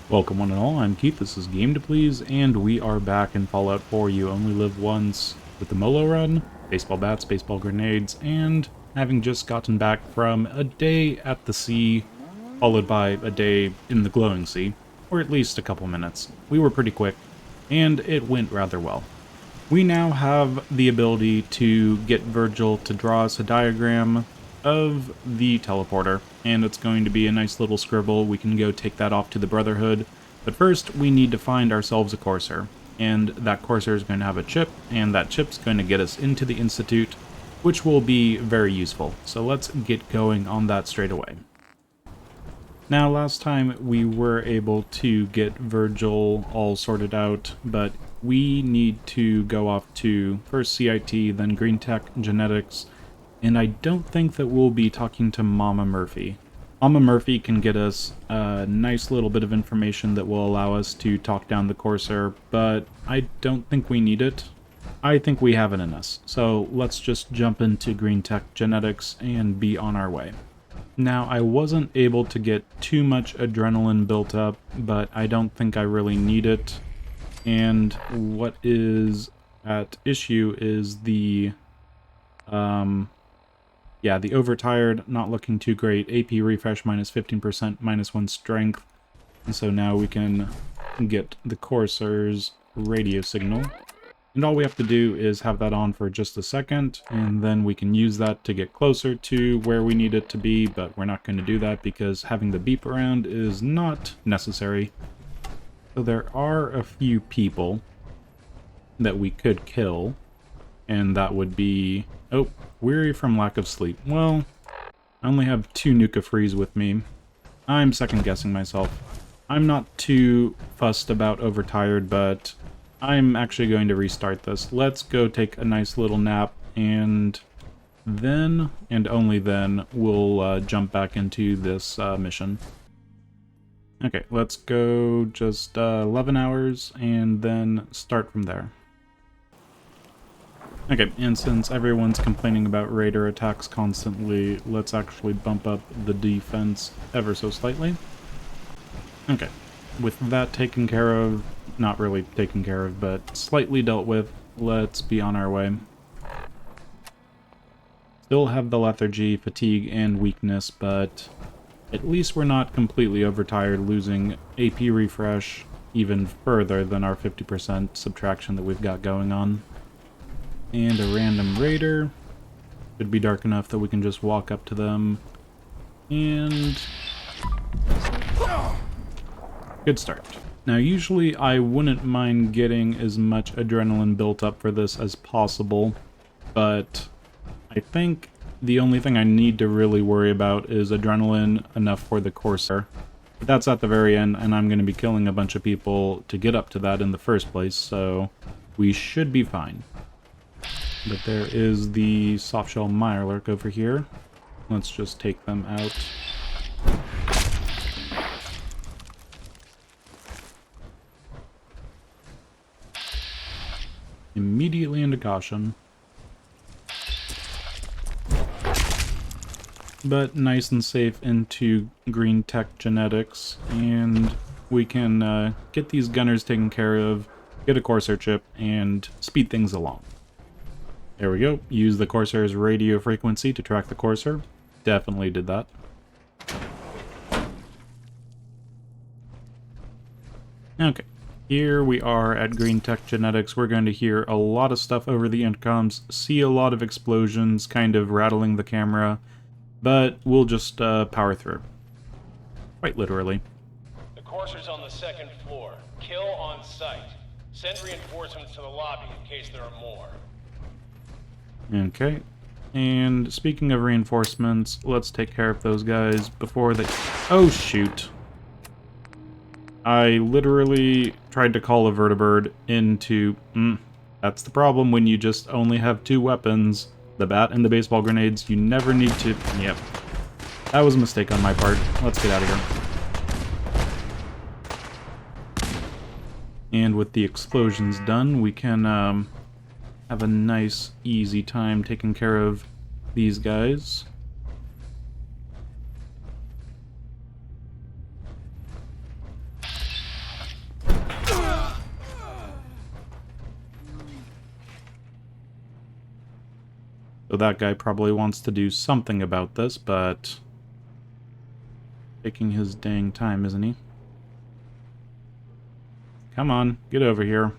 Welcome one and all, I'm Keith, this is Game to Please, and we are back in Fallout 4 You Only Live Once with the Molo run, baseball bats, baseball grenades, and having just gotten back from a day at the sea, followed by a day in the glowing sea, or at least a couple minutes. We were pretty quick, and it went rather well. We now have the ability to get Virgil to draw us a diagram of the teleporter, and it's going to be a nice little scribble. We can go take that off to the Brotherhood, but first we need to find ourselves a courser, and that courser is going to have a chip, and that chip's going to get us into the Institute, which will be very useful. So let's get going on that straight away. Now, last time we were able to get Virgil all sorted out, but we need to go off to first CIT, then Green Tech Genetics, and I don't think that we'll be talking to Mama Murphy. Mama Murphy can get us a nice little bit of information that will allow us to talk down the Corsair, but I don't think we need it. I think we have it in us, so let's just jump into Green Tech Genetics and be on our way. Now, I wasn't able to get too much adrenaline built up, but I don't think I really need it. And what is at issue is the the overtired, not looking too great. AP refresh minus 15%, minus 1 strength. And so now we can get the Corsair's radio signal. And all we have to do is have that on for just a second, and then we can use that to get closer to where we need it to be, but we're not going to do that because having the beep around is not necessary. So there are a few people that we could kill, and that would be... Oh, weary from lack of sleep. Well, I only have 2 Nuka Frees with me. I'm second-guessing myself. I'm not too fussed about overtired, but I'm actually going to restart this. Let's go take a nice little nap, and then, and only then, we'll jump back into this mission. Okay, let's go just 11 hours, and then start from there. Okay, and since everyone's complaining about raider attacks constantly, let's actually bump up the defense ever so slightly. Okay, with that taken care of, not really taken care of, but slightly dealt with, let's be on our way. Still have the lethargy, fatigue, and weakness, but at least we're not completely overtired, losing AP refresh even further than our 50% subtraction that we've got going on. And a random raider. Should be dark enough that we can just walk up to them. And... good start. Now, usually I wouldn't mind getting as much adrenaline built up for this as possible, but I think the only thing I need to really worry about is adrenaline enough for the Corsair. But that's at the very end, and I'm going to be killing a bunch of people to get up to that in the first place, so we should be fine. But there is the softshell Mirelurk over here. Let's just take them out. Immediately into caution. But nice and safe into Green Tech Genetics, and we can get these gunners taken care of, get a Corsair chip, and speed things along. There we go. Use the Corsair's radio frequency to track the Corsair. Definitely did that. Okay. Here we are at Green Tech Genetics. We're going to hear a lot of stuff over the intercoms, see a lot of explosions kind of rattling the camera, but we'll just power through. Quite literally. The Corsair's on the 2nd floor. Kill on sight. Send reinforcements to the lobby in case there are more. Okay. And speaking of reinforcements, let's take care of those guys before they... Oh, shoot. I literally tried to call a vertibird into... that's the problem when you just only have 2 weapons. The bat and the baseball grenades. You never need to... Yep. That was a mistake on my part. Let's get out of here. And with the explosions done, we can have a nice, easy time taking care of these guys. So that guy probably wants to do something about this, but taking his dang time, isn't he? Come on, get over here.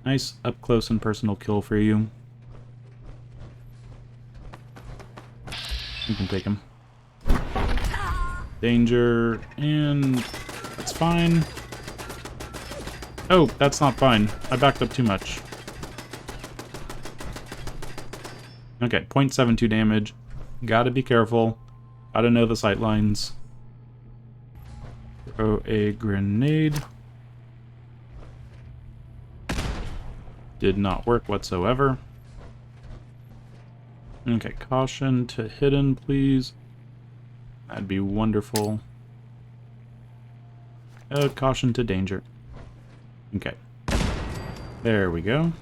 Nice up close and personal kill for you. You can take him. Danger, and that's fine. Oh, that's not fine. I backed up too much. Okay, 0.72 damage. Gotta be careful. Gotta know the sight lines. Throw a grenade. Did not work whatsoever. Okay, caution to hidden, please. That'd be wonderful. Caution to danger. Okay. There we go.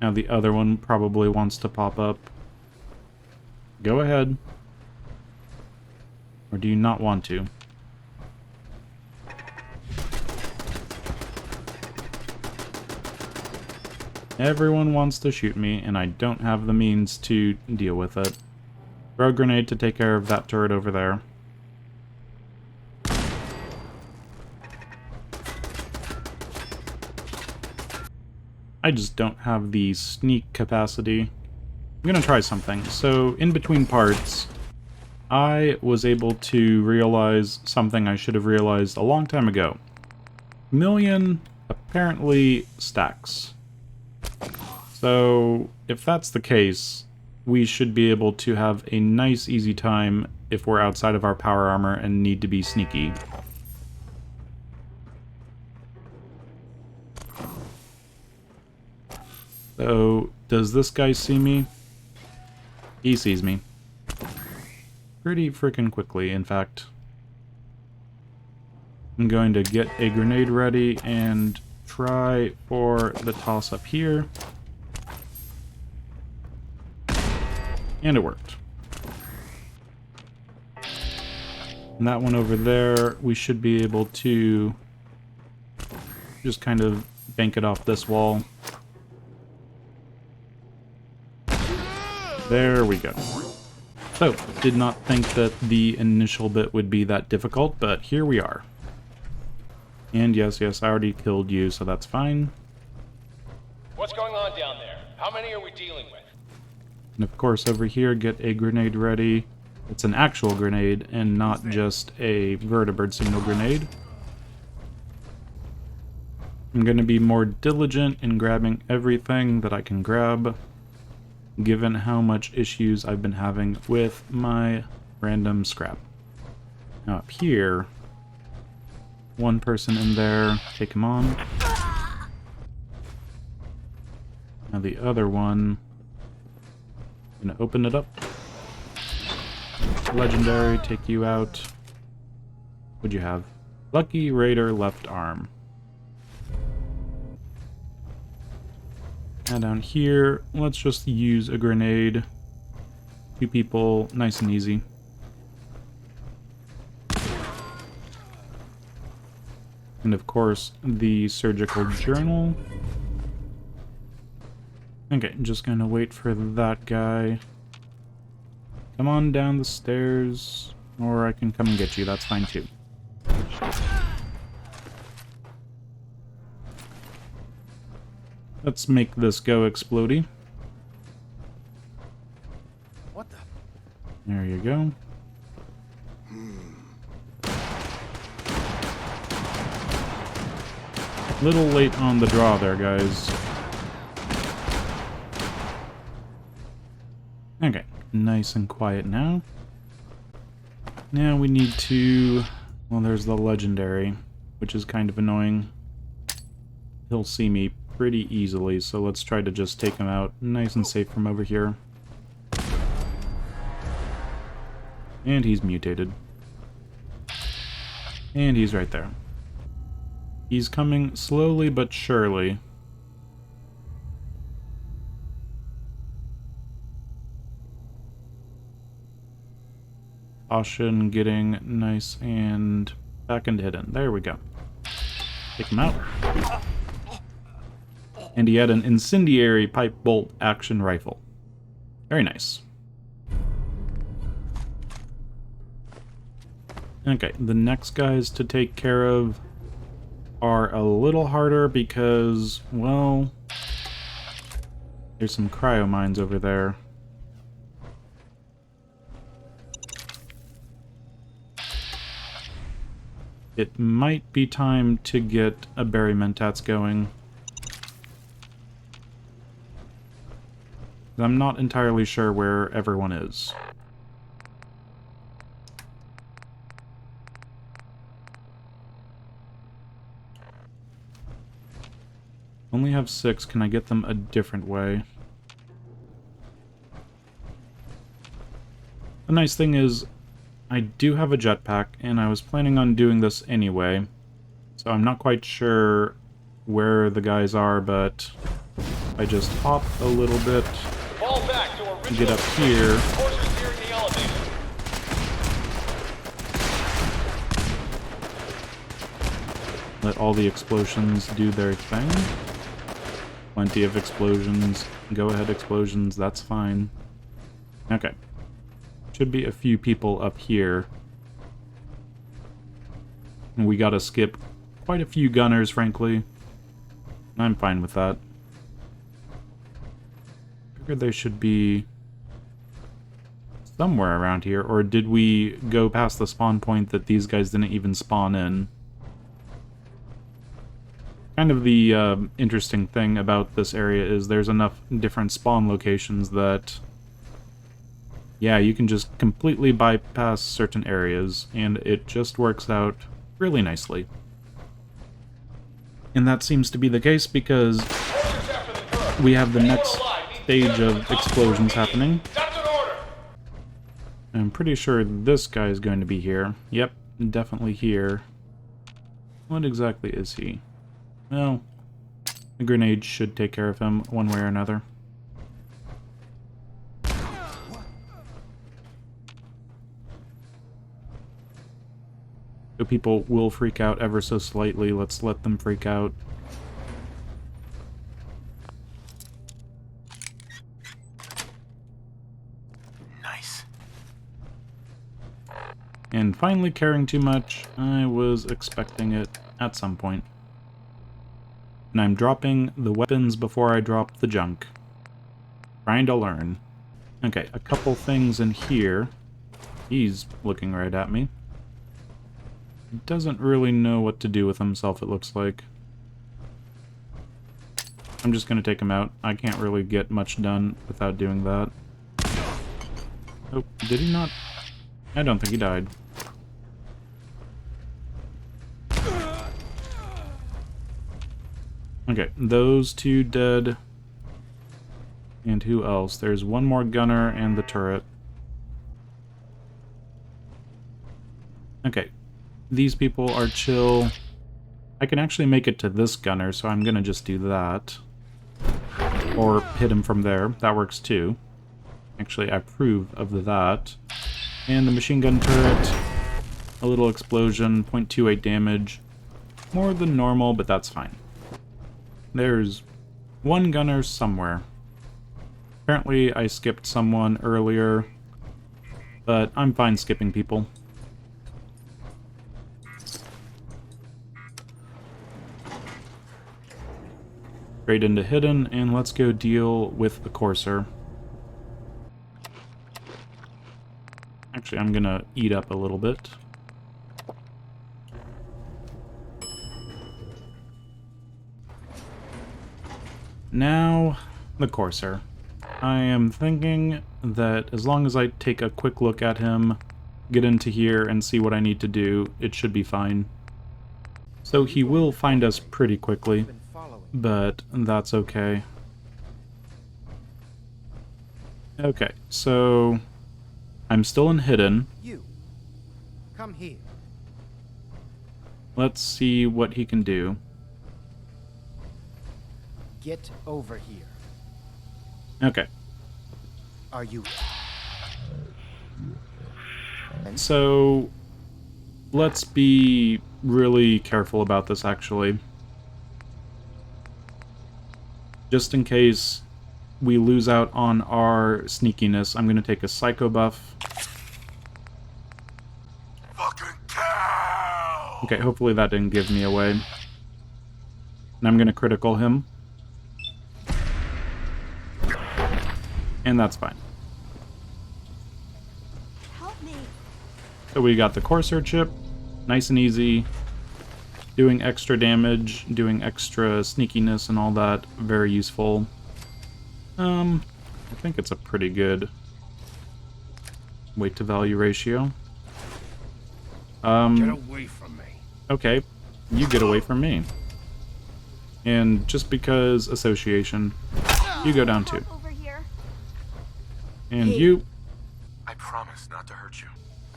Now the other one probably wants to pop up. Go ahead. Or do you not want to? Everyone wants to shoot me, and I don't have the means to deal with it. Throw a grenade to take care of that turret over there. I just don't have the sneak capacity. I'm gonna try something. So, in between parts, I was able to realize something I should have realized a long time ago. Million apparently stacks. So, if that's the case, we should be able to have a nice, easy time if we're outside of our power armor and need to be sneaky. So, does this guy see me? He sees me. Pretty freaking quickly, in fact. I'm going to get a grenade ready and try for the toss up here. And it worked. And that one over there, we should be able to just kind of bank it off this wall. There we go. So, did not think that the initial bit would be that difficult, but here we are. And yes, I already killed you, so that's fine. What's going on down there? How many are we dealing with? And of course, over here, get a grenade ready. It's an actual grenade, and not just a vertibird signal grenade. I'm going to be more diligent in grabbing everything that I can grab, given how much issues I've been having with my random scrap. Now up here, one person in there, take him on. Now the other one, I'm gonna open it up. Legendary, take you out. What'd you have? Lucky Raider left arm. Now down here, let's just use a grenade. 2 people, nice and easy. And of course, the surgical journal. Okay, just gonna wait for that guy. Come on down the stairs, or I can come and get you, that's fine too. Let's make this go explodey. What the? There you go. Little late on the draw there, guys. Okay, nice and quiet now. Now we need to... Well, there's the legendary, which is kind of annoying. He'll see me pretty easily, so let's try to just take him out nice and safe from over here. And he's mutated. And he's right there. He's coming slowly but surely. Caution, getting nice and back and hidden. There we go. Take him out. And he had an incendiary pipe bolt action rifle. Very nice. Okay, the next guys to take care of are a little harder because, well, there's some cryo mines over there. It might be time to get a Berry Mentats going. I'm not entirely sure where everyone is. Only have 6. Can I get them a different way? The nice thing is, I do have a jetpack, and I was planning on doing this anyway. So I'm not quite sure where the guys are, but I just hop a little bit, Fall back to original get up here. Horses here in the elevator. Let all the explosions do their thing. Plenty of explosions. Go ahead explosions, that's fine. Okay. Should be a few people up here. And we gotta skip quite a few gunners, frankly. I'm fine with that. Figured they should be somewhere around here, or did we go past the spawn point that these guys didn't even spawn in? Kind of the interesting thing about this area is there's enough different spawn locations that, yeah, you can just completely bypass certain areas, and it just works out really nicely. And that seems to be the case because we have the next stage of explosions happening. I'm pretty sure this guy is going to be here. Yep, definitely here. What exactly is he? Well, a grenade should take care of him one way or another. So people will freak out ever so slightly. Let's let them freak out. Nice. And finally caring too much. I was expecting it at some point. And I'm dropping the weapons before I drop the junk. Trying to learn. Okay, a couple things in here. He's looking right at me. Doesn't really know what to do with himself, it looks like. I'm just gonna take him out. I can't really get much done without doing that. Oh, did he not? I don't think he died. Okay, those two dead. And who else? There's one more gunner and the turret. Okay, these people are chill. I can actually make it to this gunner, so I'm gonna just do that. Or hit him from there. That works too. Actually, I approve of that. And the machine gun turret. A little explosion, 0.28 damage. More than normal, but that's fine. There's one gunner somewhere. Apparently I skipped someone earlier, but I'm fine skipping people. Straight into hidden, and let's go deal with the courser. Actually, I'm gonna eat up a little bit. Now, the courser. I am thinking that as long as I take a quick look at him, get into here and see what I need to do, it should be fine. So he will find us pretty quickly, but that's okay. Okay, so I'm still in hidden. You. Come here. Let's see what he can do. Get over here. Okay. Are you... So let's be really careful about this, actually. Just in case we lose out on our sneakiness, I'm going to take a psycho buff. Fucking cow! Okay, hopefully that didn't give me away. And I'm going to critical him. And that's fine. Help me. So we got the Corsair chip, nice and easy, doing extra damage, doing extra sneakiness and all that, very useful. I think it's a pretty good weight to value ratio. Get away from me. Okay, you get away from me. And just because association, you go down too. Over here. And you... I promise not to hurt you.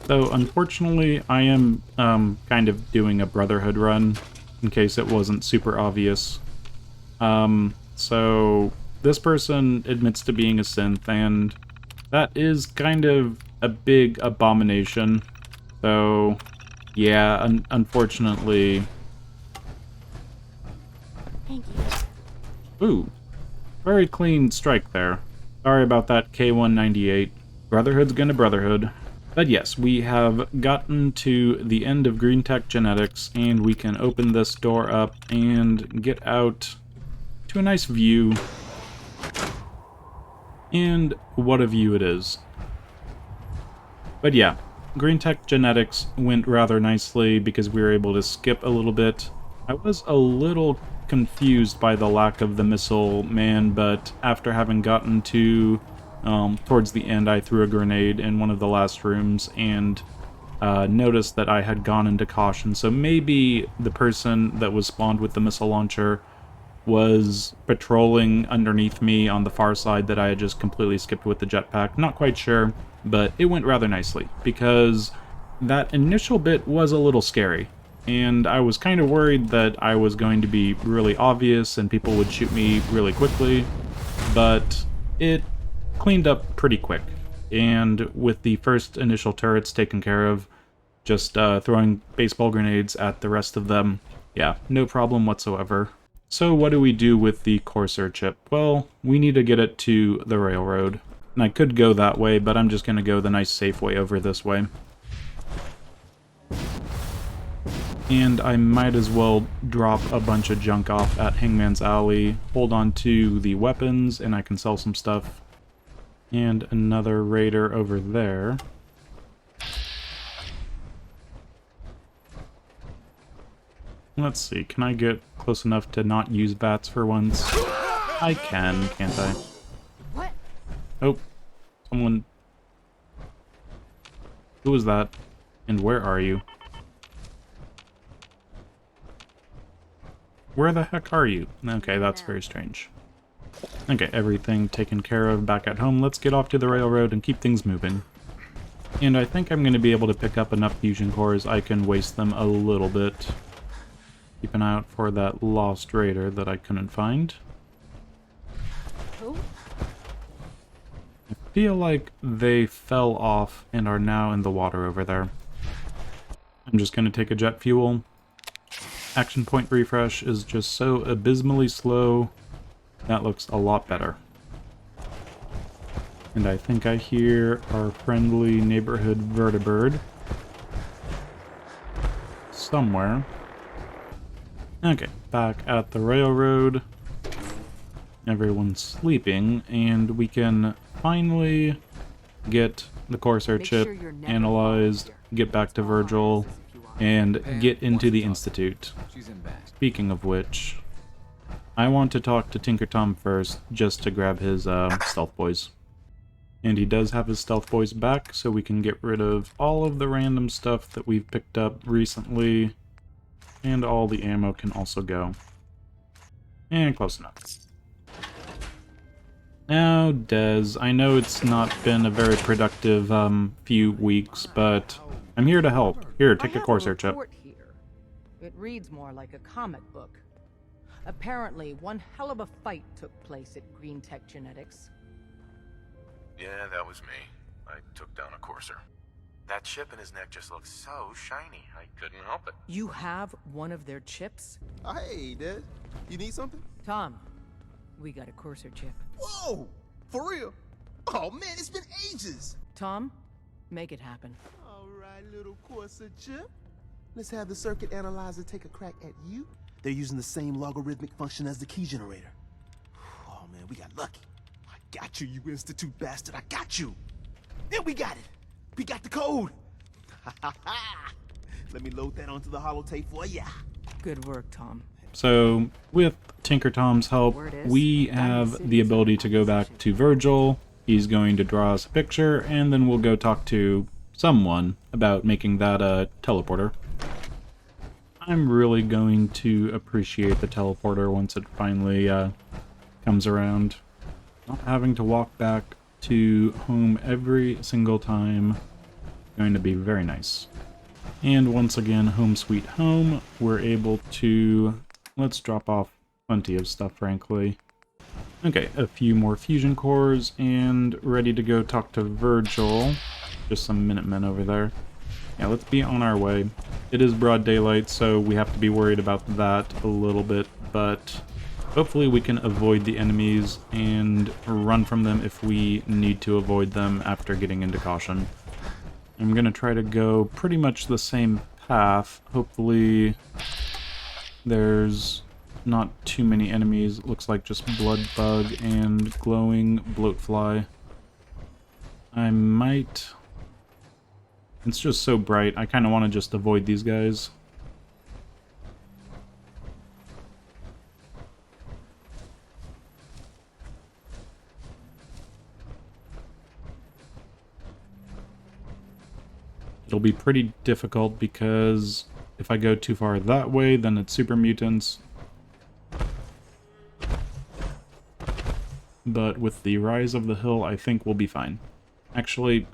So, unfortunately, I am kind of doing a Brotherhood run, in case it wasn't super obvious. So, this person admits to being a synth, and that is kind of a big abomination. So, yeah, unfortunately... Thank you. Ooh, very clean strike there. Sorry about that, K198. Brotherhood's gonna Brotherhood. But yes, we have gotten to the end of Green Tech Genetics, and we can open this door up and get out to a nice view. And what a view it is. But yeah, Green Tech Genetics went rather nicely because we were able to skip a little bit. I was a little confused by the lack of the missile man, but after having gotten to towards the end, I threw a grenade in one of the last rooms and noticed that I had gone into caution. So maybe the person that was spawned with the missile launcher was patrolling underneath me on the far side that I had just completely skipped with the jetpack. Not quite sure, but it went rather nicely because that initial bit was a little scary. And I was kind of worried that I was going to be really obvious and people would shoot me really quickly, but it cleaned up pretty quick. And with the first initial turrets taken care of, just throwing baseball grenades at the rest of them, yeah, no problem whatsoever. So what do we do with the Corsair chip? Well, we need to get it to the railroad. And I could go that way, but I'm just going to go the nice safe way over this way. And I might as well drop a bunch of junk off at Hangman's Alley, hold on to the weapons, and I can sell some stuff. And another raider over there. Let's see, can I get close enough to not use bats for once? I can, can't I? What? Oh, someone... Who was that? And where are you? Where the heck are you? Okay, that's very strange. Okay, everything taken care of back at home. Let's get off to the railroad and keep things moving. And I think I'm going to be able to pick up enough fusion cores I can waste them a little bit. Keep an eye out for that lost raider that I couldn't find. Who? I feel like they fell off and are now in the water over there. I'm just going to take a jet fuel. Action point refresh is just so abysmally slow. That looks a lot better. And I think I hear our friendly neighborhood vertibird somewhere. Okay, back at the railroad. Everyone's sleeping, and we can finally get the Corsair chip analyzed, get back to Virgil, and get into the Institute. Speaking of which, I want to talk to Tinker Tom first, just to grab his stealth boys. And he does have his stealth boys back, so we can get rid of all of the random stuff that we've picked up recently, and all the ammo can also go. And close enough. Now, Dez, I know it's not been a very productive few weeks, but I'm here to help. Here, take a Corsair chip. Here. It reads more like a comic book. Apparently, one hell of a fight took place at Green Tech Genetics. Yeah, that was me. I took down a Corsair. That chip in his neck just looks so shiny. I couldn't help it. You have one of their chips? Hey, Dad. You need something? Tom, We got a courser chip. Whoa! For real? Oh man, it's been ages! Tom, make it happen. Alright, little Corsa chip. Let's have the circuit analyzer take a crack at you. They're using the same logarithmic function as the key generator. Oh man, we got lucky. I got you, you Institute bastard, I got you! And we got it! We got the code! Let me load that onto the holotape for ya. Good work, Tom. So, with Tinker Tom's help, we have the ability to go back to Virgil. He's going to draw us a picture, and then we'll go talk to someone about making that a teleporter. I'm really going to appreciate the teleporter once it finally comes around. Not having to walk back to home every single time. Going to be very nice. And once again, home sweet home, we're able to... Let's drop off plenty of stuff, frankly. Okay, a few more fusion cores, and ready to go talk to Virgil. Just some Minutemen over there. Yeah, let's be on our way. It is broad daylight, so we have to be worried about that a little bit, but hopefully we can avoid the enemies and run from them if we need to avoid them after getting into caution. I'm gonna try to go pretty much the same path. Hopefully there's not too many enemies. It looks like just blood bug and glowing bloatfly. I might... It's just so bright, I kind of want to just avoid these guys. It'll be pretty difficult because if I go too far that way, then it's super mutants. But with the rise of the hill, I think we'll be fine. Actually,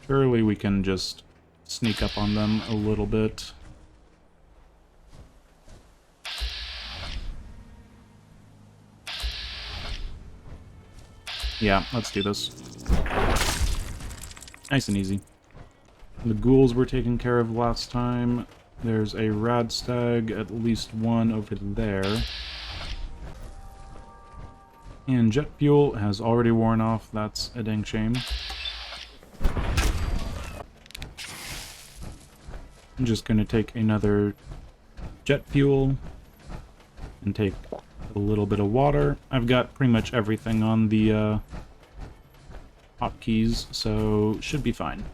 surely we can just sneak up on them a little bit. Yeah, let's do this. Nice and easy. The ghouls were taken care of last time. There's a rad stag, at least one over there. And jet fuel has already worn off. That's a dang shame. I'm just going to take another jet fuel and take a little bit of water. I've got pretty much everything on the hotkeys, so should be fine.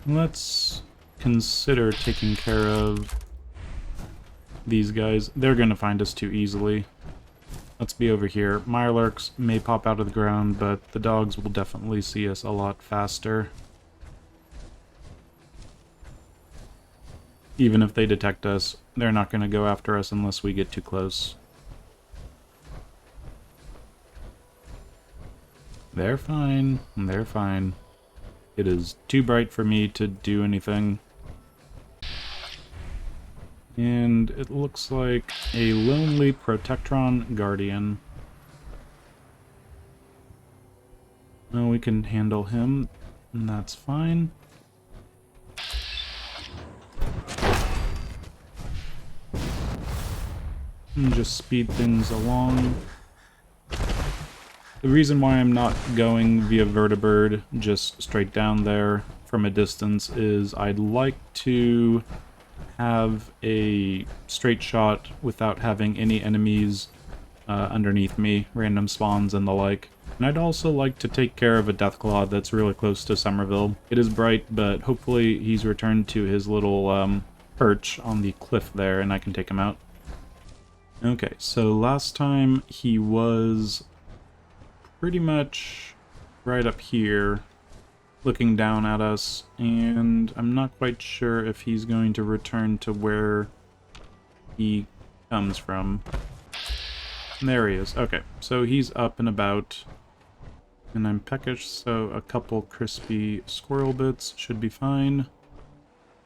Let's consider taking care of these guys. They're going to find us too easily. Let's be over here. Mirelurks may pop out of the ground, but the dogs will definitely see us a lot faster. Even if they detect us, they're not going to go after us unless we get too close. They're fine. They're fine. It is too bright for me to do anything. And it looks like a lonely Protectron Guardian. No, we can handle him, and that's fine. And just speed things along. The reason why I'm not going via Vertibird just straight down there from a distance is I'd like to have a straight shot without having any enemies underneath me, random spawns and the like. And I'd also like to take care of a Deathclaw that's really close to Somerville. It is bright, but hopefully he's returned to his little perch on the cliff there and I can take him out. Okay, so last time he was pretty much right up here, looking down at us, and I'm not quite sure if he's going to return to where he comes from. And there he is. Okay, so he's up and about, and I'm peckish, so a couple crispy squirrel bits should be fine.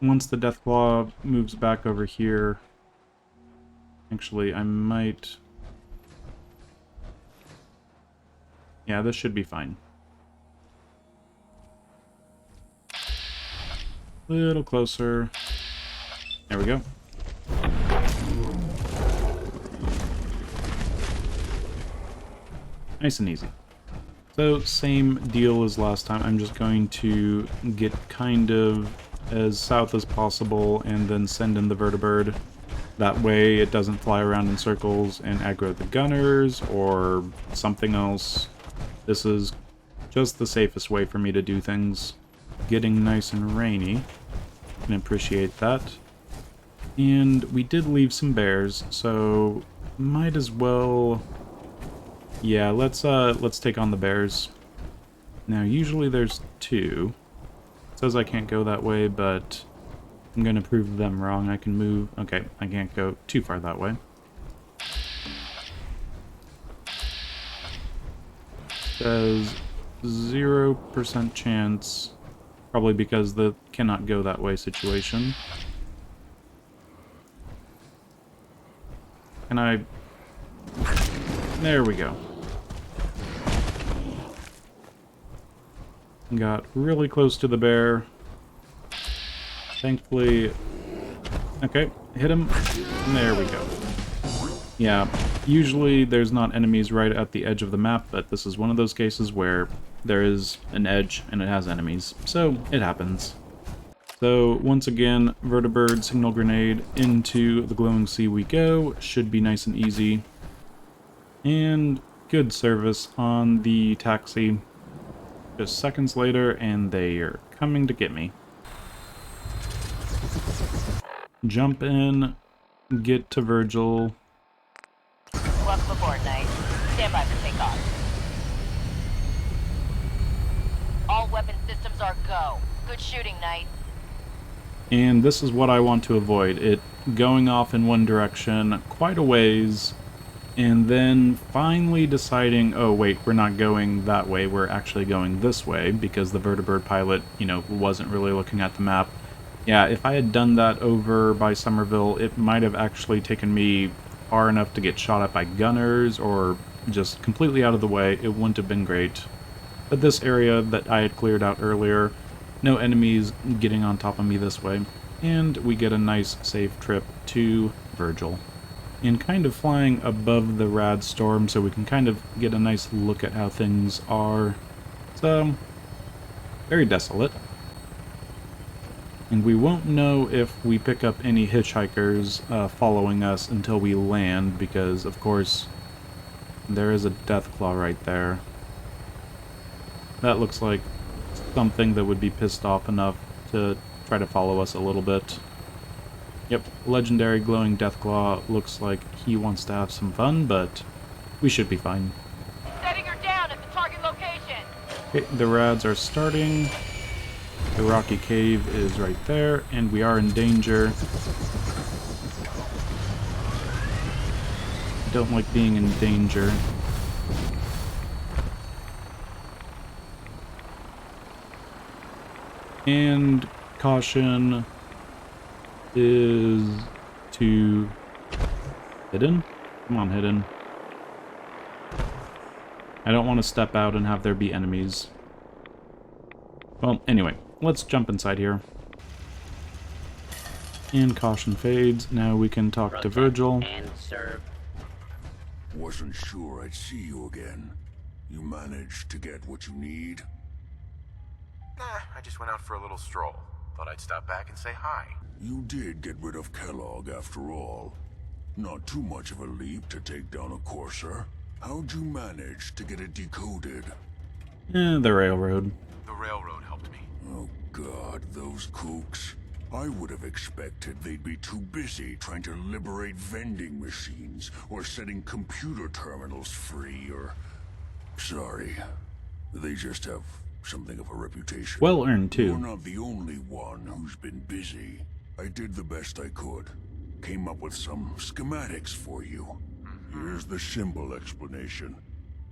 Once the Deathclaw moves back over here, actually, I might... Yeah, this should be fine. A little closer. There we go. Nice and easy. So, same deal as last time. I'm just going to get kind of as south as possible and then send in the vertibird. That way it doesn't fly around in circles and aggro the gunners or something else. This is just the safest way for me to do things. Getting nice and rainy. Can appreciate that. And we did leave some bears, so might as well... Yeah, let's take on the bears. Now, usually there's 2. It says I can't go that way, but I'm gonna prove them wrong. I can move... Okay, I can't go too far that way. Says 0% chance, probably because the cannot go that way situation. Can I... There we go. Got really close to the bear. Thankfully... Okay, hit him. There we go. Yeah, usually there's not enemies right at the edge of the map, but this is one of those cases where there is an edge and it has enemies. So, it happens. So, once again, vertibird, signal grenade, into the glowing sea we go. Should be nice and easy. And good service on the taxi. Just seconds later, and they are coming to get me. Jump in, get to Virgil. Welcome aboard, Knight. Stand by for takeoff. All weapon systems are go. Good shooting, Knight. And this is what I want to avoid. It going off in one direction quite a ways, and then finally deciding, oh wait, we're not going that way, we're actually going this way, because the vertibird pilot, you know, wasn't really looking at the map. Yeah, if I had done that over by Somerville, it might have actually taken me far enough to get shot at by gunners, or just completely out of the way. It wouldn't have been great. But this area that I had cleared out earlier, no enemies getting on top of me this way, and we get a nice safe trip to Virgil. And kind of flying above the rad storm so we can kind of get a nice look at how things are. So, very desolate. And we won't know if we pick up any hitchhikers following us until we land, because, of course, there is a Deathclaw right there. That looks like something that would be pissed off enough to try to follow us a little bit. Yep, legendary glowing Deathclaw looks like he wants to have some fun, but we should be fine. Setting her down at the target location. Okay, the rads are starting. The rocky cave is right there, and we are in danger. Don't like being in danger. And caution is to hidden? Come on, hidden. I don't want to step out and have there be enemies. Well, anyway, let's jump inside here. And caution fades. Now we can talk to Virgil. And serve. Wasn't sure I'd see you again. You managed to get what you need? Nah, I just went out for a little stroll. Thought I'd stop back and say hi. You did get rid of Kellogg after all. Not too much of a leap to take down a courser. How'd you manage to get it decoded? The railroad. The railroad helped me. Oh god, those kooks. I would have expected they'd be too busy trying to liberate vending machines or setting computer terminals free or... Sorry. They just have something of a reputation. Well earned, too. You're not the only one who's been busy. I did the best I could. Came up with some schematics for you. Here's the simple explanation.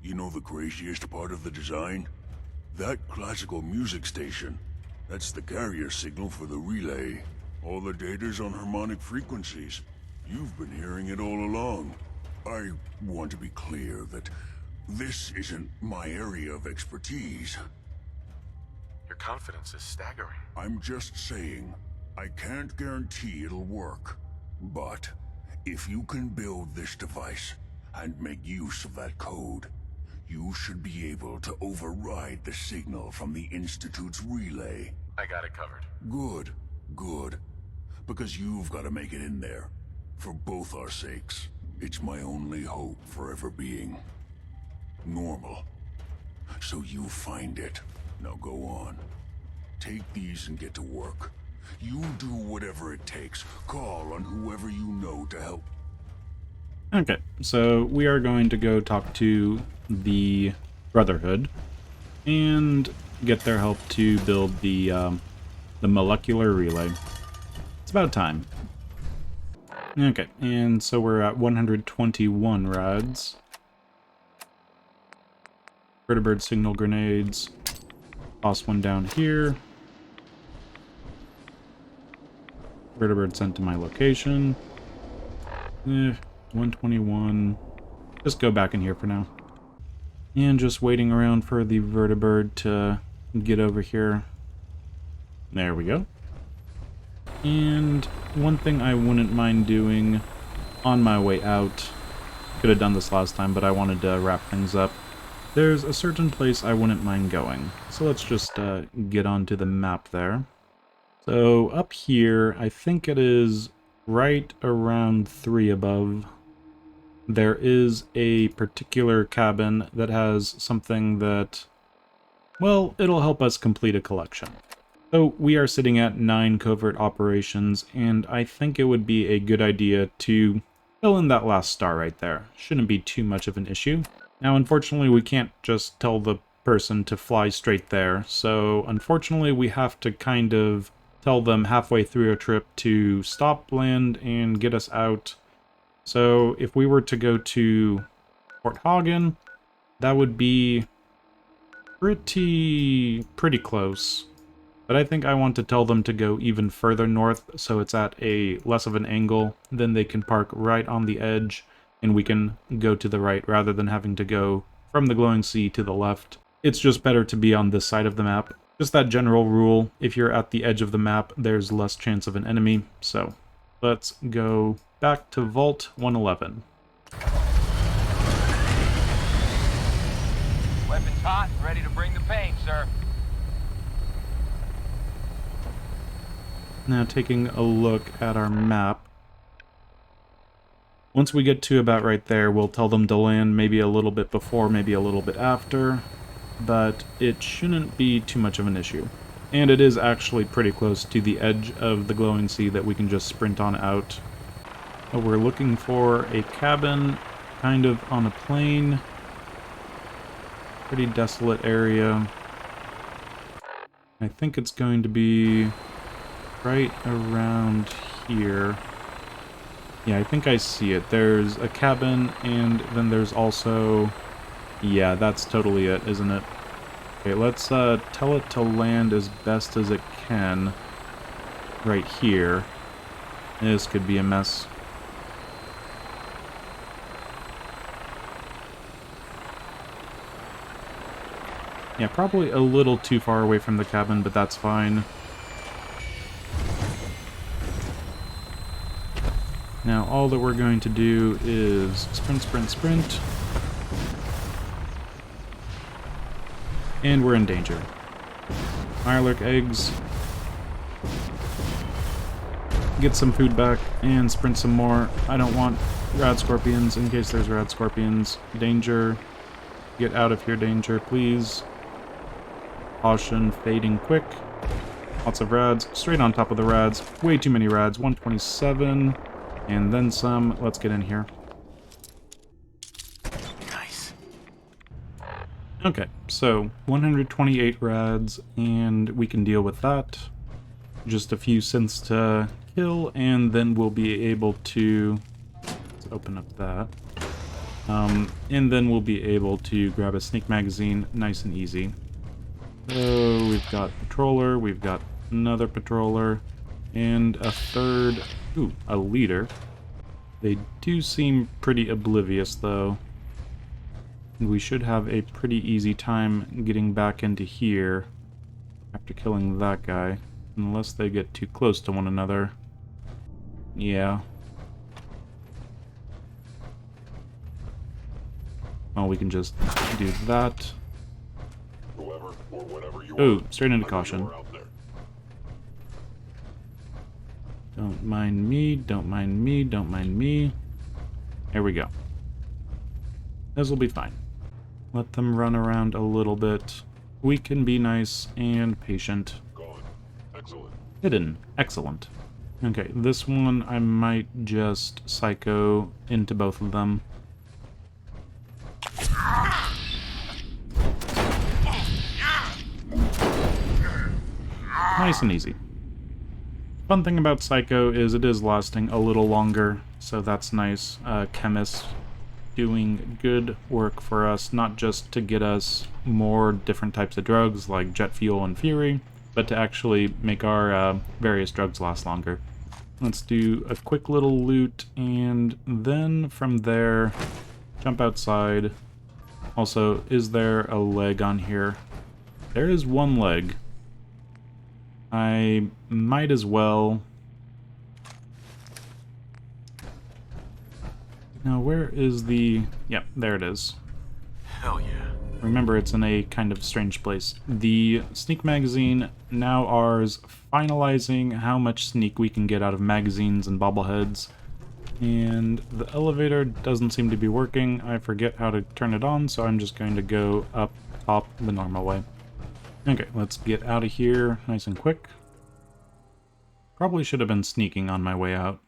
You know the craziest part of the design? That classical music station. That's the carrier signal for the relay. All the data's on harmonic frequencies. You've been hearing it all along. I want to be clear that this isn't my area of expertise. Your confidence is staggering. I'm just saying, I can't guarantee it'll work. But if you can build this device and make use of that code, You should be able to override the signal from the Institute's relay. I got it covered. Good, good. Because you've got to make it in there. For both our sakes. It's my only hope for ever being normal. So you find it. Now go on. Take these and get to work. You do whatever it takes. Call on whoever you know to help. Okay, so we are going to go talk to the Brotherhood and get their help to build the molecular relay. It's about time. Okay, and so we're at 121 rads. Vertibird signal grenades. Toss one down here. Vertibird sent to my location. 121. Just go back in here for now. And just waiting around for the Vertibird to get over here. There we go. And one thing I wouldn't mind doing on my way out, could have done this last time, but I wanted to wrap things up. There's a certain place I wouldn't mind going. So let's just get onto the map there. So up here, I think it is right around 3 above. There is a particular cabin that has something that, well, it'll help us complete a collection. So we are sitting at 9 covert operations, and I think it would be a good idea to fill in that last star right there. Shouldn't be too much of an issue. Now, unfortunately, we can't just tell the person to fly straight there, so unfortunately we have to kind of tell them halfway through a trip to stop, land, and get us out. So if we were to go to Fort Hagen, that would be pretty close. But I think I want to tell them to go even further north, so it's at a less of an angle. Then they can park right on the edge, and we can go to the right rather than having to go from the glowing sea to the left. It's just better to be on this side of the map. Just that general rule, if you're at the edge of the map, there's less chance of an enemy. So let's go back to Vault 111. Weapons hot and ready to bring the pain, sir. Now taking a look at our map. Once we get to about right there, we'll tell them to land maybe a little bit before, maybe a little bit after, but it shouldn't be too much of an issue. And it is actually pretty close to the edge of the glowing sea that we can just sprint on out. But we're looking for a cabin, kind of on a plain. Pretty desolate area. I think it's going to be right around here. Yeah, I think I see it. There's a cabin, and then there's also... Yeah, that's totally it, isn't it? Okay, let's tell it to land as best as it can right here. This could be a mess. Yeah, probably a little too far away from the cabin, but that's fine. Now, all that we're going to do is sprint, sprint, sprint. And we're in danger. Mirelurk eggs. Get some food back and sprint some more. I don't want rad scorpions in case there's rad scorpions. Danger. Get out of here, danger, please. Caution, fading quick. Lots of rads. Straight on top of the rads. Way too many rads. 127. And then some. Let's get in here. Nice. Okay, so 128 rads, and we can deal with that. Just a few synths to kill, and then we'll be able to... Let's open up that. And then we'll be able to grab a sneak magazine nice and easy. So we've got patroller, we've got another patroller, and a third... Ooh, a leader. They do seem pretty oblivious, though. And we should have a pretty easy time getting back into here after killing that guy. Unless they get too close to one another. Yeah. Well, we can just do that. Oh, straight into caution. Don't mind me, don't mind me, don't mind me. There we go. This will be fine. Let them run around a little bit. We can be nice and patient. Hidden. Excellent. Okay, this one I might just psycho into both of them. Nice and easy. Fun thing about Psycho is it is lasting a little longer, so that's nice. Chemist doing good work for us, not just to get us more different types of drugs like jet fuel and fury, but to actually make our various drugs last longer. Let's do a quick little loot, and then from there, jump outside. Also, is there a leg on here? There is one leg. I might as well... Now, where is the... Yep, there it is. Hell yeah. Remember, it's in a kind of strange place. The sneak magazine, now ours, finalizing how much sneak we can get out of magazines and bobbleheads. And the elevator doesn't seem to be working. I forget how to turn it on, so I'm just going to go up top the normal way. Okay, let's get out of here nice and quick. Probably should have been sneaking on my way out.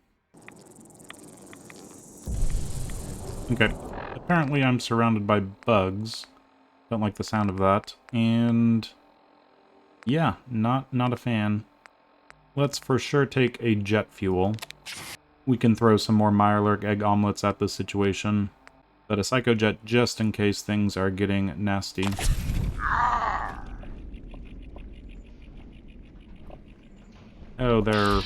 Okay, apparently I'm surrounded by bugs. Don't like the sound of that. And yeah, not a fan. Let's for sure take a jet fuel. We can throw some more Mirelurk egg omelets at this situation. But a Psycho Jet just in case things are getting nasty. Oh, they're... Well,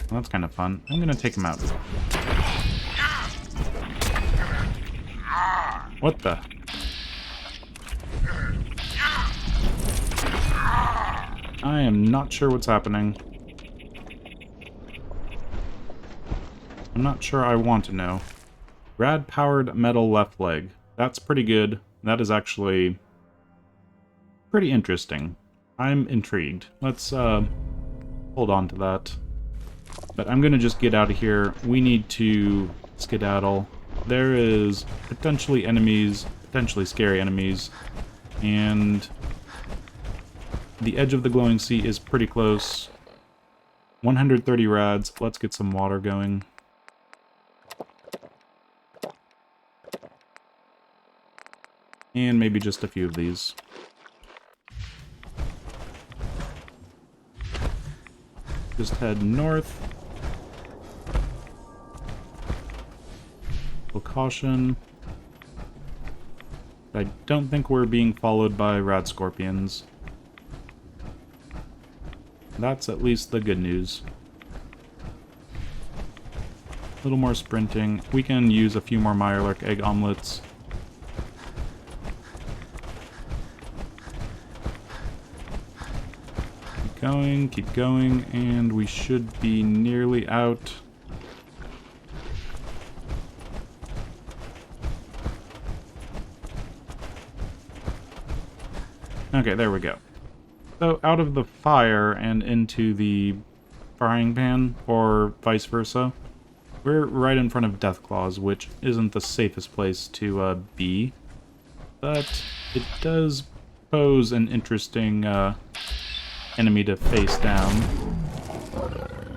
that's kind of fun. I'm gonna take them out. What the? I am not sure what's happening. I'm not sure I want to know. Rad-powered metal left leg. That's pretty good. That is actually pretty interesting. I'm intrigued. Let's hold on to that. But I'm gonna just get out of here. We need to skedaddle. There is potentially enemies, potentially scary enemies, and the edge of the glowing sea is pretty close. 130 rads. Let's get some water going. And maybe just a few of these. Just head north. Full caution. I don't think we're being followed by rad scorpions. That's at least the good news. A little more sprinting. We can use a few more Mirelurk egg omelets. Keep going, and we should be nearly out. Okay, there we go. So, out of the fire and into the frying pan, or vice versa, we're right in front of Deathclaws, which isn't the safest place to be, but it does pose an interesting enemy to face down.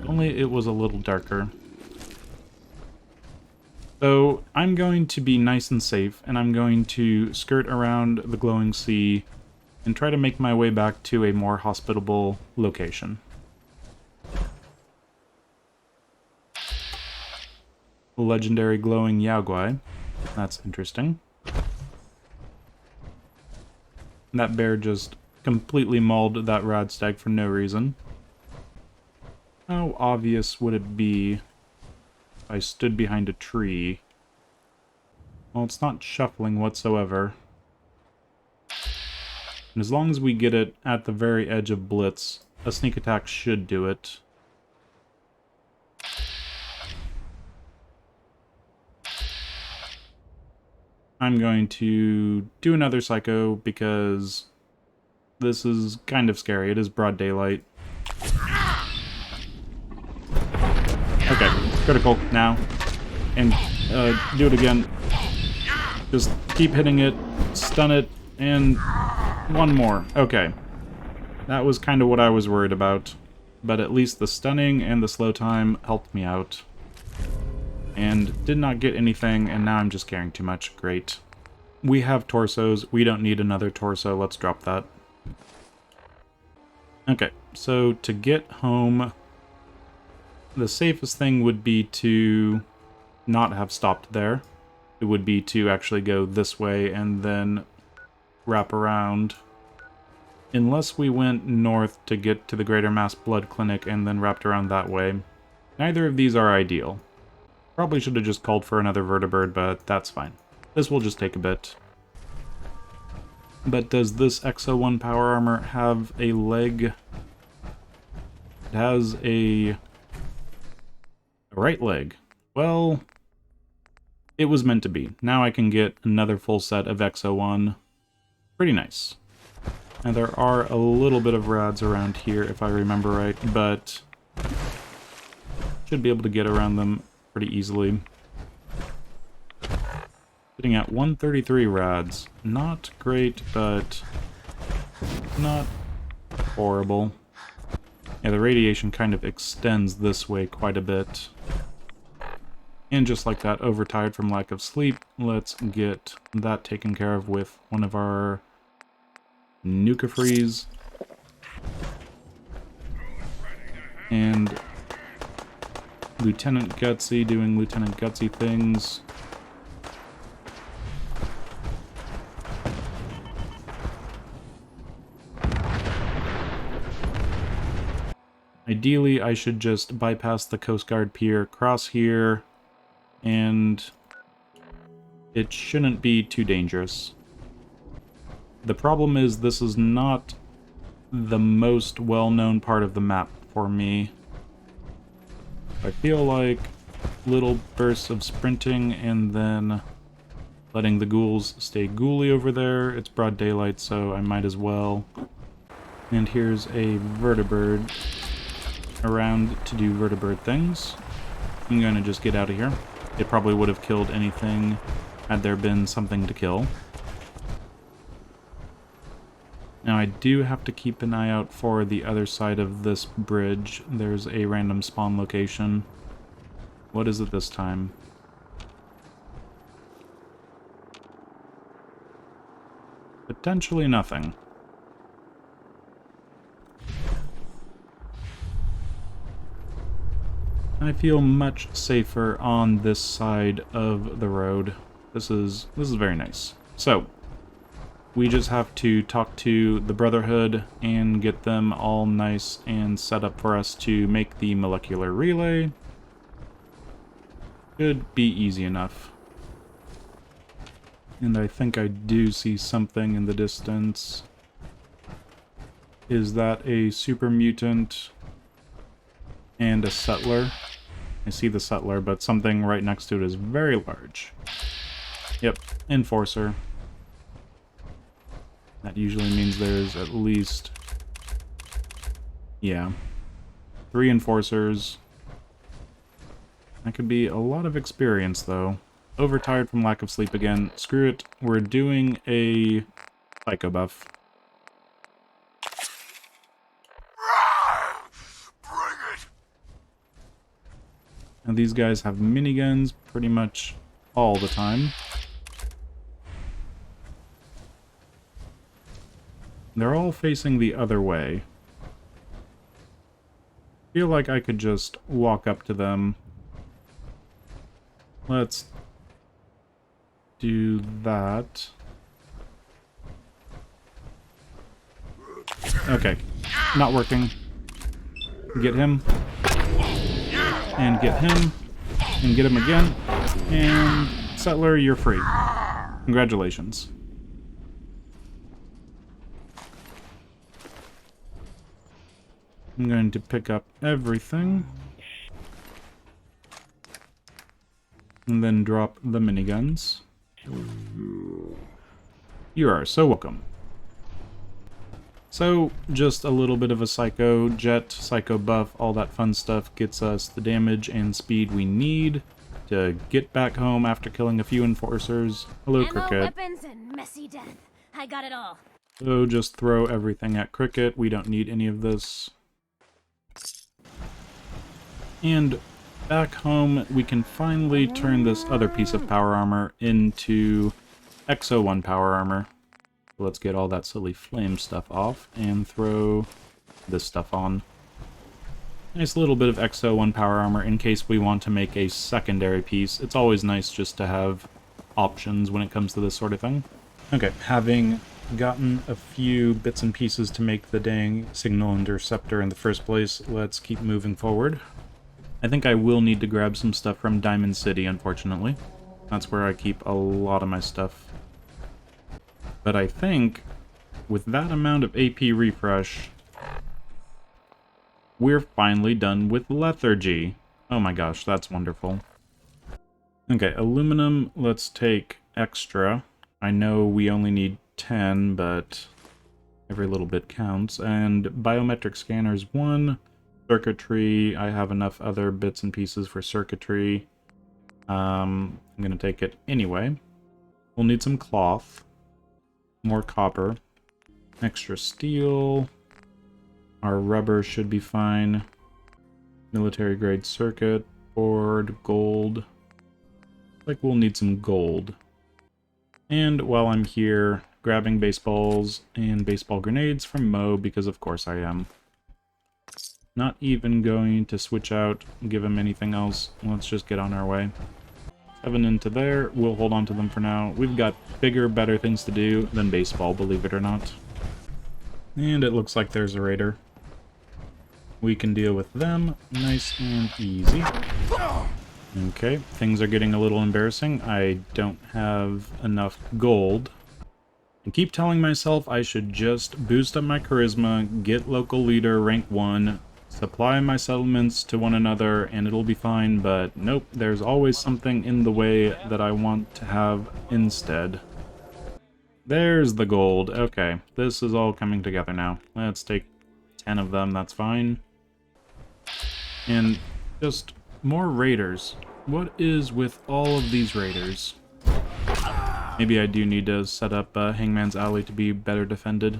Only it was a little darker. So I'm going to be nice and safe, and I'm going to skirt around the glowing sea and try to make my way back to a more hospitable location. Legendary glowing Yaogwai. That's interesting. That bear just completely mauled that rad stag for no reason. How obvious would it be if I stood behind a tree? Well, it's not shuffling whatsoever. And as long as we get it at the very edge of Blitz, a sneak attack should do it. I'm going to do another psycho because this is kind of scary. It is broad daylight. Okay, critical now. And do it again. Just keep hitting it, stun it, and one more. Okay. That was kind of what I was worried about. But at least the stunning and the slow time helped me out. And did not get anything, and now I'm just caring too much. Great. We have torsos. We don't need another torso. Let's drop that. Okay, so to get home, the safest thing would be to not have stopped there. It would be to actually go this way and then wrap around. Unless we went north to get to the Greater Mass Blood Clinic and then wrapped around that way. Neither of these are ideal. Probably should have just called for another vertibird, but that's fine. This will just take a bit. But does this XO1 power armor have a leg? It has a right leg. Well, it was meant to be. Now I can get another full set of XO1. Pretty nice. And there are a little bit of rads around here, if I remember right, but should be able to get around them pretty easily. Sitting at 133 rads. Not great, but not horrible. Yeah, the radiation kind of extends this way quite a bit. And just like that, overtired from lack of sleep, let's get that taken care of with one of our Nuka-Freeze. And Lieutenant Gutsy doing Lieutenant Gutsy things. Ideally, I should just bypass the Coast Guard pier, cross here, and it shouldn't be too dangerous. The problem is this is not the most well-known part of the map for me. I feel like little bursts of sprinting and then letting the ghouls stay ghouly over there. It's broad daylight, so I might as well. And here's a vertibird around to do vertibird things. I'm going to just get out of here. It probably would have killed anything had there been something to kill. Now I do have to keep an eye out for the other side of this bridge. There's a random spawn location. What is it this time? Potentially nothing. I feel much safer on this side of the road. This is very nice. So, we just have to talk to the Brotherhood and get them all nice and set up for us to make the molecular relay. Should be easy enough. And I think I do see something in the distance. Is that a super mutant and a settler? I see the settler, but something right next to it is very large. Yep, enforcer. That usually means there's at least, yeah, 3 enforcers. That could be a lot of experience, though. Overtired from lack of sleep again. Screw it. We're doing a psycho buff. Bring it! And these guys have miniguns pretty much all the time. They're all facing the other way. Feel like I could just walk up to them. Let's do that. Okay, not working. Get him. And get him. And get him again. And Settler, you're free. Congratulations. I'm going to pick up everything. And then drop the miniguns. You are so welcome. So, just a little bit of a psycho jet, psycho buff, all that fun stuff gets us the damage and speed we need to get back home after killing a few enforcers. Hello, Ammo, Cricket. weapons, and messy death. I got it all. So just throw everything at Cricket. We don't need any of this. And back home, we can finally turn this other piece of power armor into XO1 power armor. Let's get all that silly flame stuff off and throw this stuff on. Nice little bit of XO1 power armor in case we want to make a secondary piece. It's always nice just to have options when it comes to this sort of thing. Okay, having gotten a few bits and pieces to make the dang signal interceptor in the first place, let's keep moving forward. I think I will need to grab some stuff from Diamond City, unfortunately. That's where I keep a lot of my stuff. But I think, with that amount of AP refresh, we're finally done with lethargy. Oh my gosh, that's wonderful. Okay, aluminum, let's take extra. I know we only need 10, but every little bit counts. And biometric scanners 1. Circuitry, I have enough other bits and pieces for circuitry. I'm going to take it anyway. We'll need some cloth. More copper. Extra steel. Our rubber should be fine. Military grade circuit board, gold. Like we'll need some gold. And while I'm here, grabbing baseballs and baseball grenades from Mo, because of course I am. Not even going to switch out, give him anything else. Let's just get on our way. 7 into there. We'll hold on to them for now. We've got bigger, better things to do than baseball, believe it or not. And it looks like there's a raider. We can deal with them nice and easy. Okay, things are getting a little embarrassing. I don't have enough gold. I keep telling myself I should just boost up my charisma, get local leader rank 1, supply my settlements to one another, and it'll be fine, but nope, there's always something in the way that I want to have instead. There's the gold. Okay, this is all coming together now. Let's take 10 of them, that's fine. And just more raiders. What is with all of these raiders? Maybe I do need to set up Hangman's Alley to be better defended.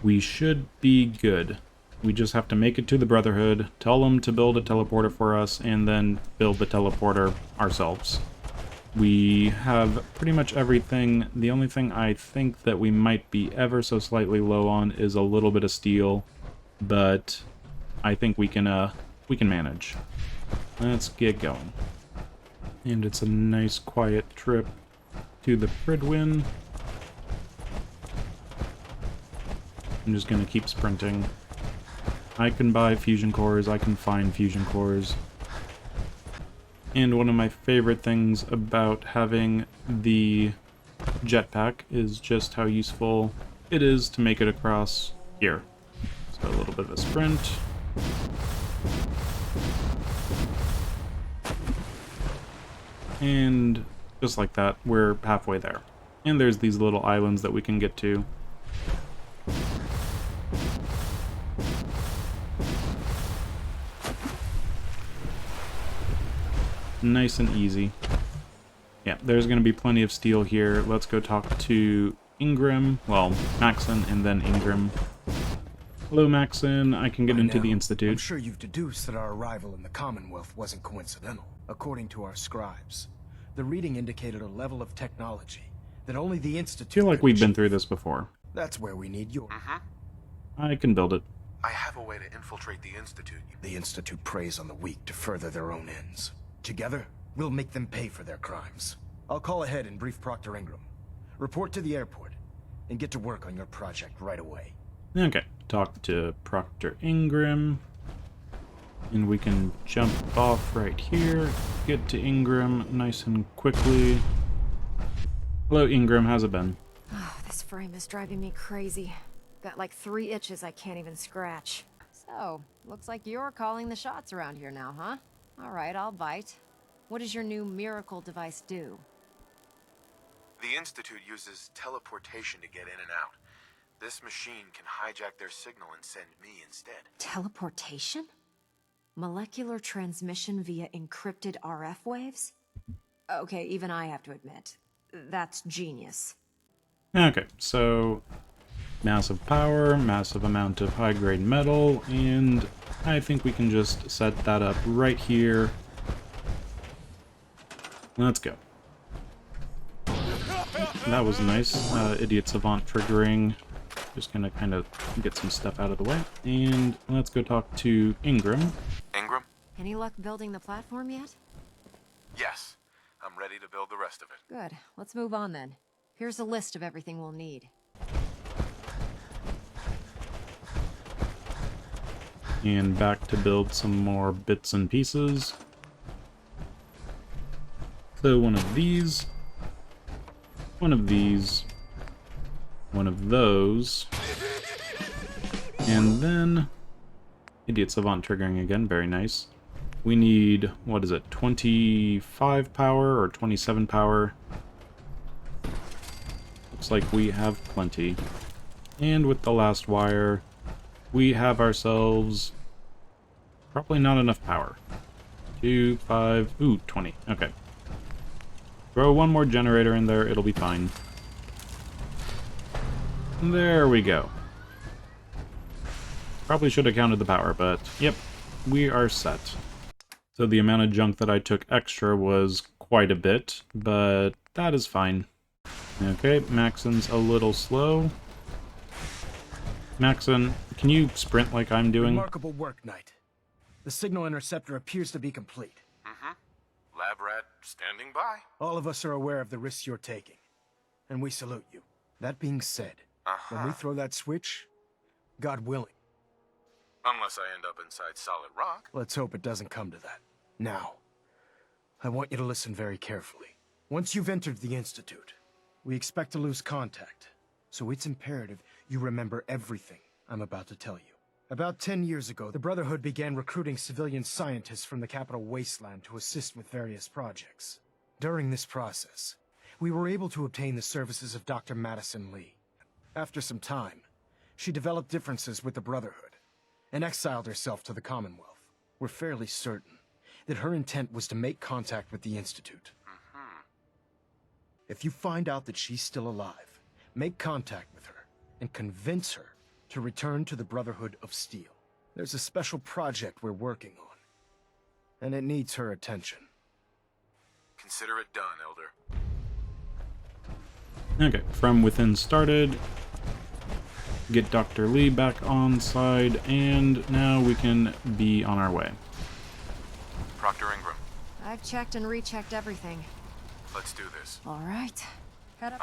We should be good. We just have to make it to the Brotherhood, tell them to build a teleporter for us, and then build the teleporter ourselves. We have pretty much everything. The only thing I think that we might be ever so slightly low on is a little bit of steel, but I think we can manage. Let's get going. And it's a nice quiet trip to the Fridwin. I'm just gonna keep sprinting. I can buy fusion cores, I can find fusion cores. And one of my favorite things about having the jetpack is just how useful it is to make it across here. So a little bit of a sprint. And just like that, we're halfway there. And there's these little islands that we can get to. Nice and easy. Yeah, there's going to be plenty of steel here. Let's go talk to Ingram. Well, Maxon and then Ingram. Hello, Maxon. I can get into the Institute. I'm sure you've deduced that our arrival in the Commonwealth wasn't coincidental. According to our scribes, the reading indicated a level of technology that only the Institute... I feel like we've been through this before. That's where we need your... I can build it. I have a way to infiltrate the Institute. The Institute preys on the weak to further their own ends. Together, we'll make them pay for their crimes. I'll call ahead and brief Proctor Ingram. Report to the airport, and get to work on your project right away. Okay, talk to Proctor Ingram. And we can jump off right here, get to Ingram nice and quickly. Hello, Ingram, how's it been? Oh, this frame is driving me crazy. Got like 3 itches I can't even scratch. So, looks like you're calling the shots around here now, huh? All right, I'll bite. What does your new miracle device do? The Institute uses teleportation to get in and out. This machine can hijack their signal and send me instead. Teleportation? Molecular transmission via encrypted RF waves? Okay, even I have to admit, that's genius. Okay, so massive power, massive amount of high-grade metal, and I think we can just set that up right here. Let's go. That was nice. Idiot Savant triggering. Just gonna kind of get some stuff out of the way. And let's go talk to Ingram. Ingram? Any luck building the platform yet? Yes. I'm ready to build the rest of it. Good. Let's move on then. Here's a list of everything we'll need. And back to build some more bits and pieces. So one of these, one of these, one of those, and then Idiot Savant triggering again, very nice. We need, what is it, 25 power or 27 power? Looks like we have plenty. And with the last wire, we have ourselves probably not enough power. 2, 5, ooh, 20, okay. Throw one more generator in there, it'll be fine. There we go. Probably should have counted the power, but yep, we are set. So the amount of junk that I took extra was quite a bit, but that is fine. Okay, Maxon's a little slow. Maxon, can you sprint like I'm doing? Remarkable work, Knight. The signal interceptor appears to be complete. Mm-hmm. Lab rat standing by. All of us are aware of the risks you're taking, and we salute you. That being said, when we throw that switch, God willing. Unless I end up inside solid rock. Let's hope it doesn't come to that. Now, I want you to listen very carefully. Once you've entered the Institute, we expect to lose contact, so it's imperative you remember everything I'm about to tell you. About 10 years ago, the Brotherhood began recruiting civilian scientists from the capital wasteland to assist with various projects. During this process, we were able to obtain the services of Dr. Madison Lee. After some time, she developed differences with the Brotherhood and exiled herself to the Commonwealth. We're fairly certain that her intent was to make contact with the Institute. If you find out that she's still alive, make contact with her and convince her to return to the Brotherhood of Steel. There's a special project we're working on, and it needs her attention. Consider it done, Elder. Okay, From Within started. Get Dr. Lee back on side, and now we can be on our way. Proctor Ingram. I've checked and rechecked everything. Let's do this. All right. Head up.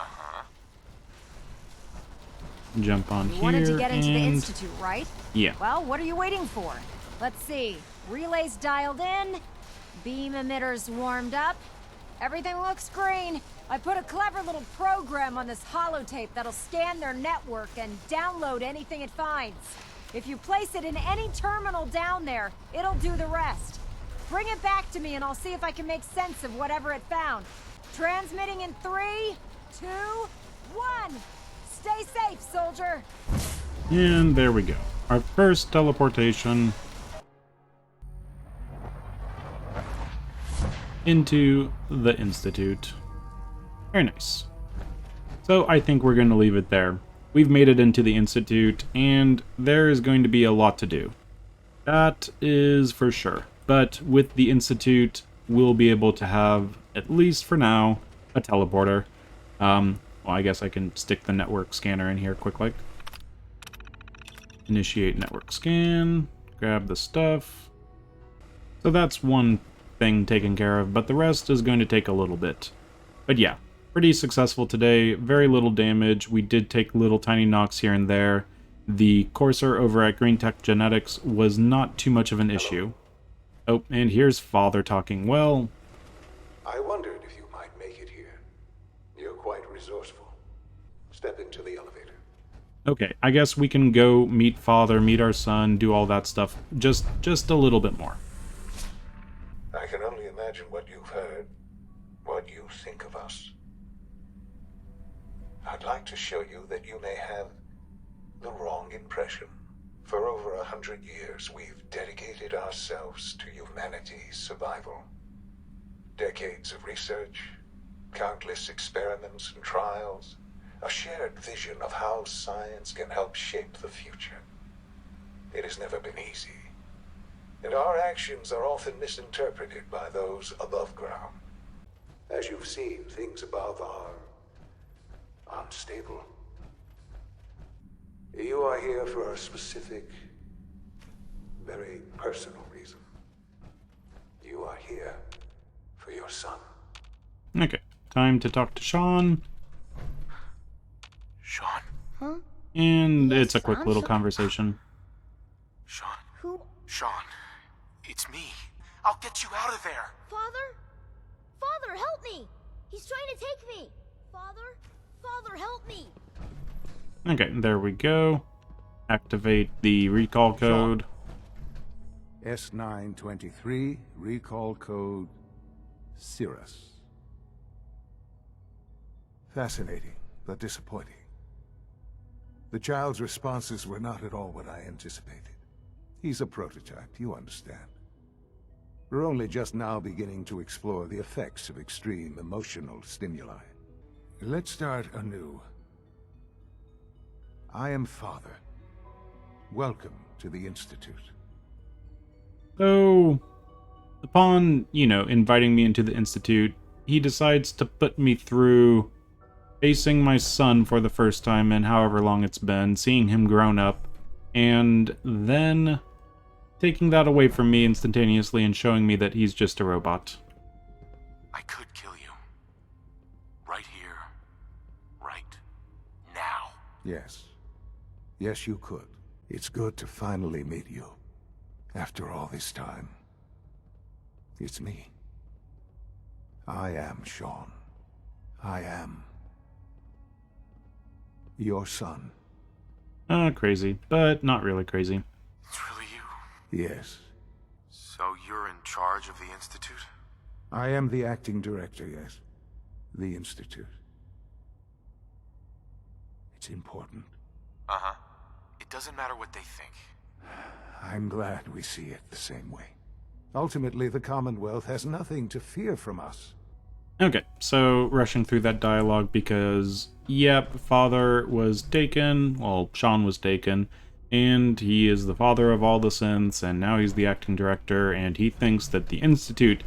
Jump on You here, wanted to get into the and Institute, right? yeah. Well, what are you waiting for? Let's see. Relays dialed in. Beam emitters warmed up. Everything looks green. I put a clever little program on this holotape that'll scan their network and download anything it finds. If you place it in any terminal down there, it'll do the rest. Bring it back to me and I'll see if I can make sense of whatever it found. Transmitting in 3, 2, 1. Stay safe, soldier. And there we go. Our first teleportation into the Institute. Very nice. So I think we're going to leave it there. We've made it into the Institute, and there is going to be a lot to do. That is for sure. But with the Institute, we'll be able to have, at least for now, a teleporter. Well, I guess I can stick the network scanner in here quick. Initiate network scan. Grab the stuff. So that's one thing taken care of, but the rest is going to take a little bit. But yeah, pretty successful today. Very little damage. We did take little tiny knocks here and there. The Courser over at Green Tech Genetics was not too much of an issue. Oh, and here's Father talking. Well, I wondered if you might make it here. You're quite resourceful. Step into the elevator. Okay, I guess we can go meet Father, meet our son, do all that stuff. Just a little bit more. I can only imagine what you've heard, what you think of us. I'd like to show you that you may have the wrong impression. For over 100 years, we've dedicated ourselves to humanity's survival. Decades of research, countless experiments and trials, a shared vision of how science can help shape the future. It has never been easy, and our actions are often misinterpreted by those above ground. As you've seen, things above are unstable. You are here for a specific, very personal reason. You are here for your son. Okay, time to talk to Sean. Sean? Huh? And Yes, it's a quick I'm little Sean. conversation. Sean? Who? Sean, it's me. I'll get you out of there. Father? Father, help me! He's trying to take me! Father, help me! Okay, there we go. Activate the recall code. S923, recall code Cirrus. Fascinating, but disappointing. The child's responses were not at all what I anticipated. He's a prototype, you understand. We're only just now beginning to explore the effects of extreme emotional stimuli. Let's start anew. I am Father. Welcome to the Institute. So, upon, inviting me into the Institute, he decides to put me through facing my son for the first time in however long it's been, seeing him grown up, and then taking that away from me instantaneously and showing me that he's just a robot. I could kill you. Right here. Right now. Yes. Yes, you could. It's good to finally meet you. After all this time. It's me. I am Sean. I am your son. Crazy, but not really crazy. It's really you? Yes. So you're in charge of the Institute? I am the acting director, yes. The Institute. It's important. Uh-huh. It doesn't matter what they think. I'm glad we see it the same way. Ultimately, the Commonwealth has nothing to fear from us. Okay, so rushing through that dialogue because, yep, father was taken, well, Sean was taken, and he is the father of all the synths, and now he's the acting director, and he thinks that the Institute,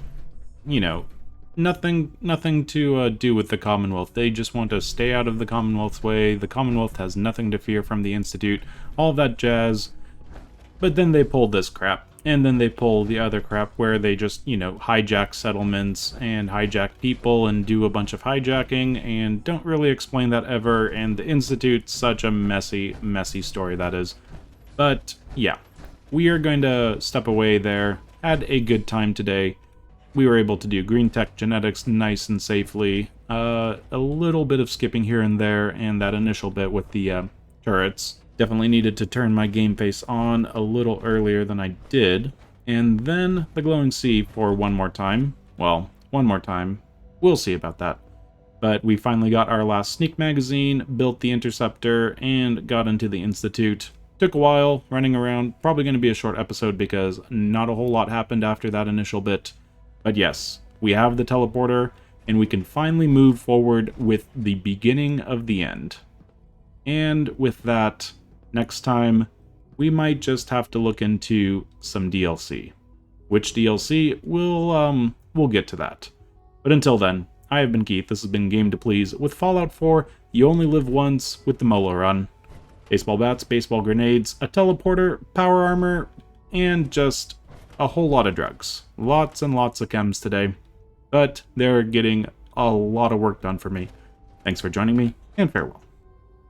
nothing to do with the Commonwealth. They just want to stay out of the Commonwealth's way. The Commonwealth has nothing to fear from the Institute, all that jazz. But then they pull this crap. And then they pull the other crap where they just, hijack settlements and hijack people and do a bunch of hijacking and don't really explain that ever. And the Institute's such a messy, messy story that is. But, yeah. We are going to step away there. Had a good time today. We were able to do green tech genetics nice and safely. A little bit of skipping here and there, and that initial bit with the turrets. Definitely needed to turn my game face on a little earlier than I did. And then the glowing sea for one more time. Well, one more time. We'll see about that. But we finally got our last sneak magazine, built the interceptor, and got into the Institute. Took a while, running around. Probably going to be a short episode because not a whole lot happened after that initial bit. But yes, we have the teleporter, and we can finally move forward with the beginning of the end. And with that, next time, we might just have to look into some DLC. Which DLC? We'll get to that. But until then, I have been Keith. This has been Game to Please with Fallout 4. You only live once with the Molo run. Baseball bats, baseball grenades, a teleporter, power armor, and just a whole lot of drugs. Lots and lots of chems today. But they're getting a lot of work done for me. Thanks for joining me, and farewell.